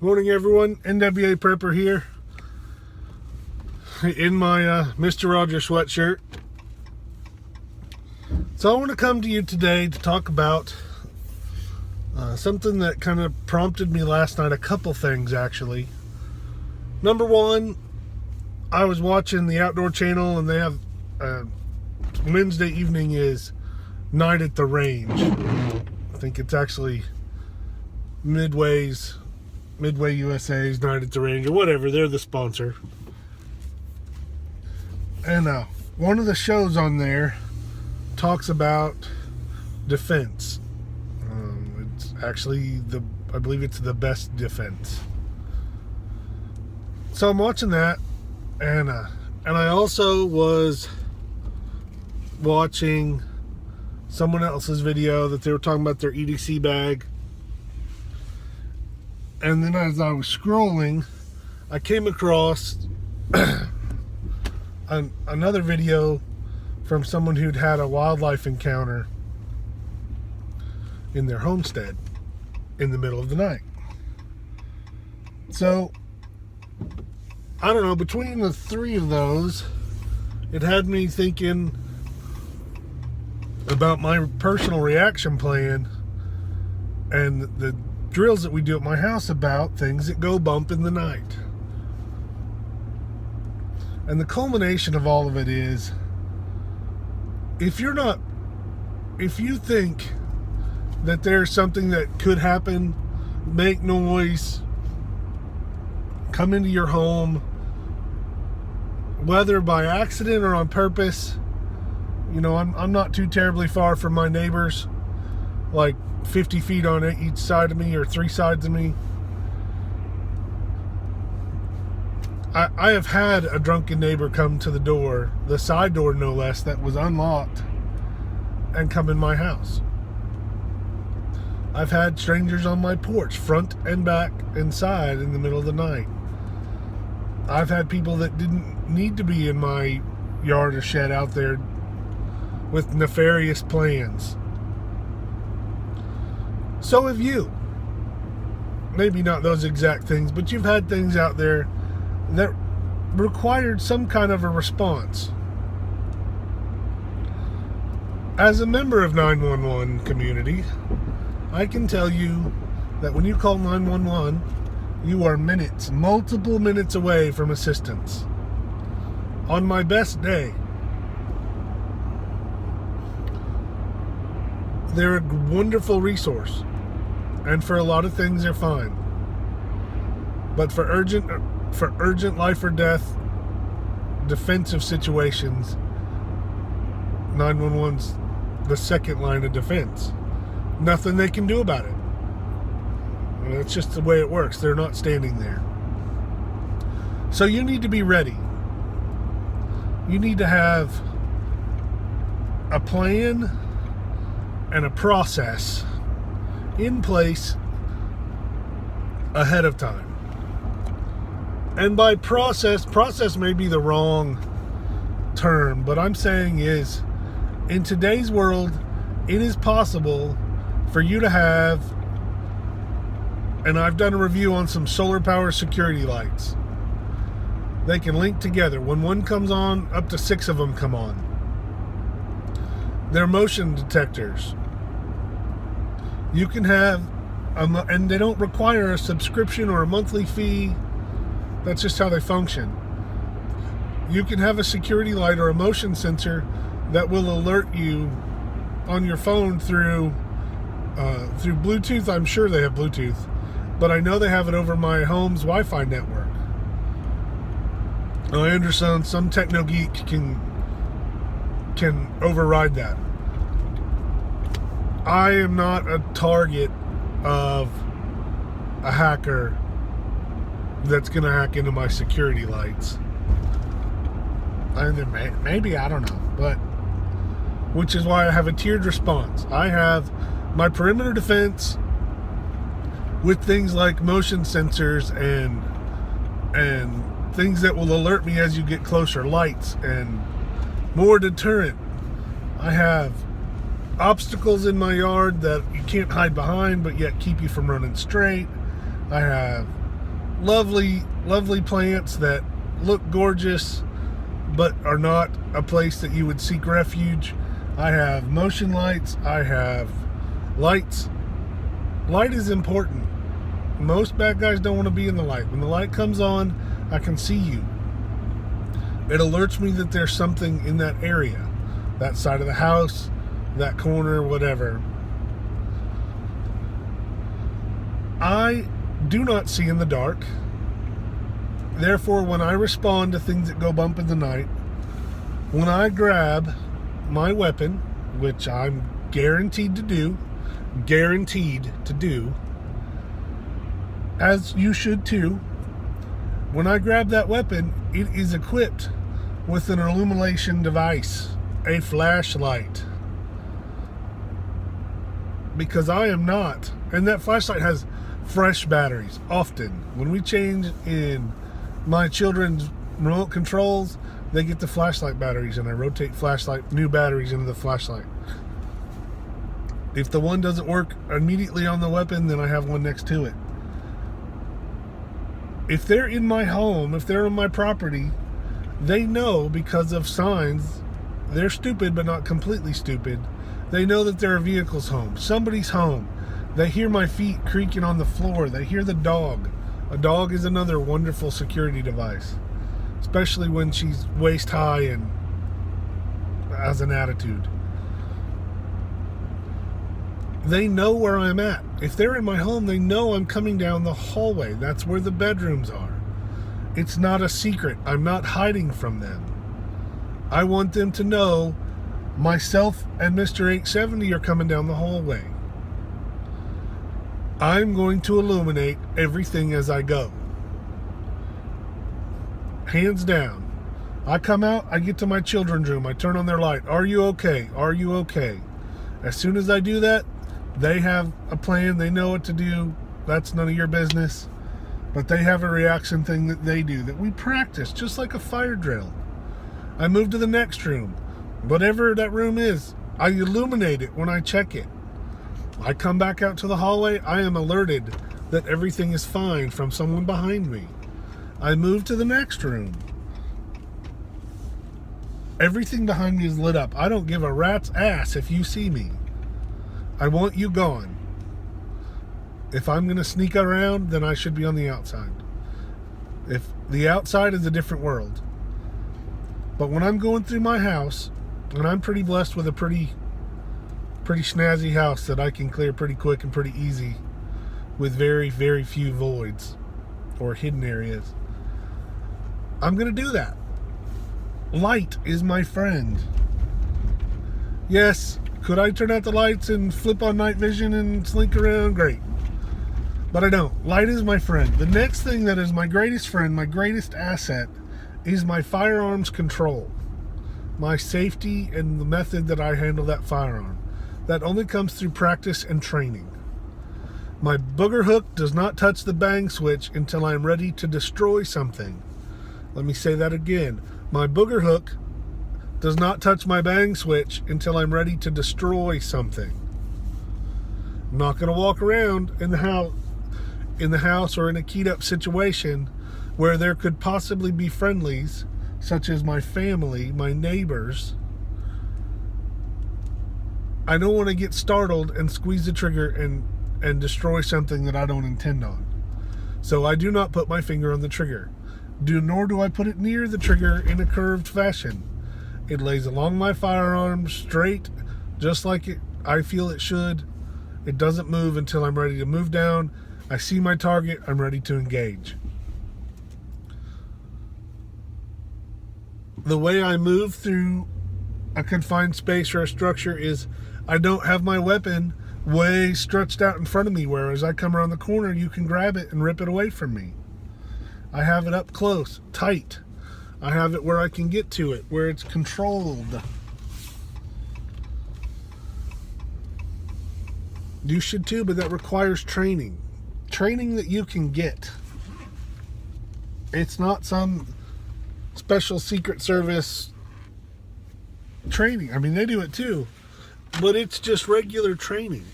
Morning, everyone. NWA Prepper here in my Mr. Rogers sweatshirt. So I want to come to you today to talk about something that kind of prompted me last night. A couple things, actually. Number one, I was watching the Outdoor Channel, and they have Wednesday evening is Night at the Range. I think it's actually Midway USA's Night at the Range, or whatever. They're the sponsor. And one of the shows on there talks about defense. It's actually I believe it's the best defense. So I'm watching that, and I also was watching someone else's video that they were talking about their EDC bag. And then as I was scrolling, I came across another video from someone who'd had a wildlife encounter in their homestead in the middle of the night. So, I don't know, between the three of those, it had me thinking about my personal reaction plan and the drills that we do at my house about things that go bump in the night. And the culmination of all of it is, if you think that there's something that could happen, make noise, come into your home, whether by accident or on purpose, I'm not too terribly far from my neighbors, like 50 feet on each side of me, or three sides of me. I have had a drunken neighbor come to the door, the side door no less, that was unlocked, and come in my house. I've had strangers on my porch, front and back and side, in the middle of the night. I've had people that didn't need to be in my yard or shed out there with nefarious plans. So have you. Maybe not those exact things, but you've had things out there that required some kind of a response. As a member of 911 community, I can tell you that when you call 911, you are multiple minutes away from assistance. On my best day, they're a wonderful resource, and for a lot of things they're fine. But for urgent life or death defensive situations, 911's the second line of defense. Nothing they can do about it. It's just the way it works. They're not standing there. So you need to be ready. You need to have a plan and a process in place ahead of time. And by process may be the wrong term, but I'm saying is, in today's world, it is possible for you to have, and I've done a review on some solar power security lights. They can link together. When one comes on, up to 6 of them come on. They're motion detectors. You can have, and they don't require a subscription or a monthly fee. That's just how they function. You can have a security light or a motion sensor that will alert you on your phone through Bluetooth. I'm sure they have Bluetooth, but I know they have it over my home's Wi-Fi network. I understand some techno geek can override that. I am not a target of a hacker that's going to hack into my security lights. Maybe, I don't know, but which is why I have a tiered response. I have my perimeter defense with things like motion sensors and things that will alert me as you get closer, lights, and more deterrent. I have obstacles in my yard that you can't hide behind, but yet keep you from running straight. I have lovely, lovely plants that look gorgeous but are not a place that you would seek refuge. I have motion lights. I have lights. Light is important. Most bad guys don't want to be in the light. When the light comes on, I can see you. It alerts me that there's something in that area, that side of the house, that corner, whatever. I do not see in the dark. Therefore, when I respond to things that go bump in the night, when I grab my weapon, which I'm guaranteed to do, as you should too, when I grab that weapon, it is equipped with an illumination device, a flashlight. Because I am not, and that flashlight has fresh batteries. Often, when we change in my children's remote controls, they get the flashlight batteries, and I rotate new batteries into the flashlight. If the one doesn't work immediately on the weapon, then I have one next to it. If they're in my home, if they're on my property, they know because of signs. They're stupid, but not completely stupid. They know that there are vehicles home. Somebody's home. They hear my feet creaking on the floor. They hear the dog. A dog is another wonderful security device, especially when she's waist high and has an attitude. They know where I'm at. If they're in my home, they know I'm coming down the hallway. That's where the bedrooms are. It's not a secret. I'm not hiding from them. I want them to know myself and Mr. 870 are coming down the hallway. I'm going to illuminate everything as I go. Hands down. I come out, I get to my children's room, I turn on their light. Are you okay? Are you okay? As soon as I do that, they have a plan, they know what to do. That's none of your business. But they have a reaction thing that they do that we practice, just like a fire drill. I move to the next room. Whatever that room is, I illuminate it when I check it. I come back out to the hallway, I am alerted that everything is fine from someone behind me. I move to the next room. Everything behind me is lit up. I don't give a rat's ass if you see me. I want you gone. If I'm going to sneak around, then I should be on the outside. If the outside is a different world. But when I'm going through my house, and I'm pretty blessed with a pretty snazzy house that I can clear pretty quick and pretty easy with very, very few voids or hidden areas, I'm going to do that. Light is my friend. Yes, could I turn out the lights and flip on night vision and slink around? Great. But I don't. Light is my friend. The next thing that is my greatest friend, my greatest asset, is my firearms control. My safety and the method that I handle that firearm. That only comes through practice and training. My booger hook does not touch the bang switch until I'm ready to destroy something. Let me say that again. My booger hook does not touch my bang switch until I'm ready to destroy something. I'm not going to walk around in the house or in a keyed up situation where there could possibly be friendlies, such as my family, my neighbors. I don't want to get startled and squeeze the trigger and destroy something that I don't intend on. So I do not put my finger on the trigger. Nor do I put it near the trigger in a curved fashion. It lays along my firearm straight, just like I feel it should. It doesn't move until I'm ready to move down. I see my target, I'm ready to engage. The way I move through a confined space or a structure is I don't have my weapon way stretched out in front of me, whereas I come around the corner, you can grab it and rip it away from me. I have it up close, tight. I have it where I can get to it, where it's controlled. You should too, but that requires training. Training that you can get. It's not some special Secret Service training. I mean, they do it too, but it's just regular training.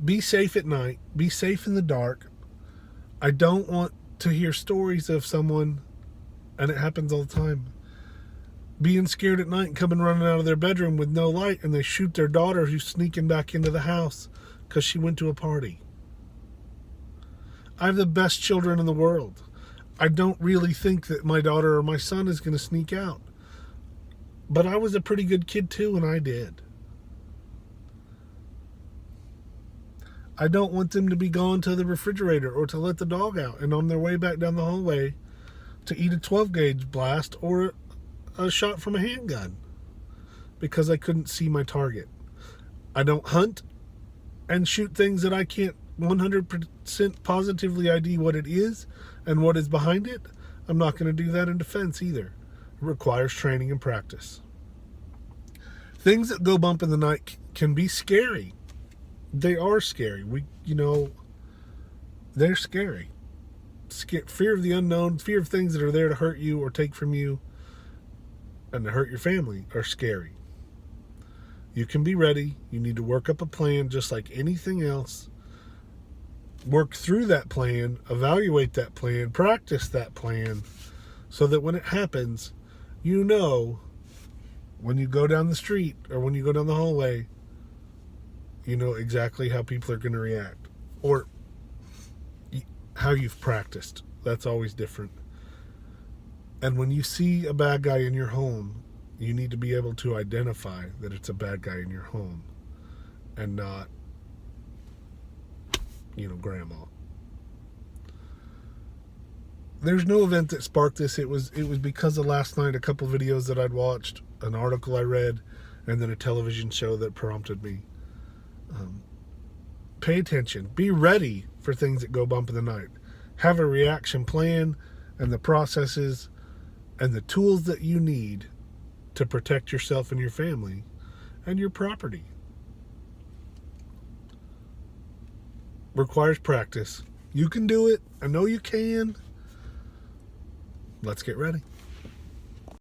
Be safe at night. Be safe in the dark. I don't want to hear stories of someone, and it happens all the time, being scared at night and coming running out of their bedroom with no light, and they shoot their daughter who's sneaking back into the house because she went to a party. I have the best children in the world. I don't really think that my daughter or my son is going to sneak out. But I was a pretty good kid too, and I did. I don't want them to be gone to the refrigerator or to let the dog out and on their way back down the hallway to eat a 12-gauge blast or a shot from a handgun because I couldn't see my target. I don't hunt and shoot things that I can't 100% positively ID what it is and what is behind it. I'm not going to do that in defense either. It requires training and practice. Things that go bump in the night can be scary. They are scary. They're scary. Fear of the unknown, fear of things that are there to hurt you or take from you and to hurt your family are scary. You can be ready. You need to work up a plan just like anything else. Work through that plan, evaluate that plan, practice that plan so that when it happens, you know when you go down the street or when you go down the hallway, you know exactly how people are going to react or how you've practiced. That's always different. And when you see a bad guy in your home, you need to be able to identify that it's a bad guy in your home and not, grandma. There's no event that sparked this. It was because of last night, a couple videos that I'd watched, an article I read, and then a television show that prompted me. Pay attention. Be ready for things that go bump in the night. Have a reaction plan and the processes and the tools that you need to protect yourself and your family and your property. Requires practice. You can do it. I know you can. Let's get ready.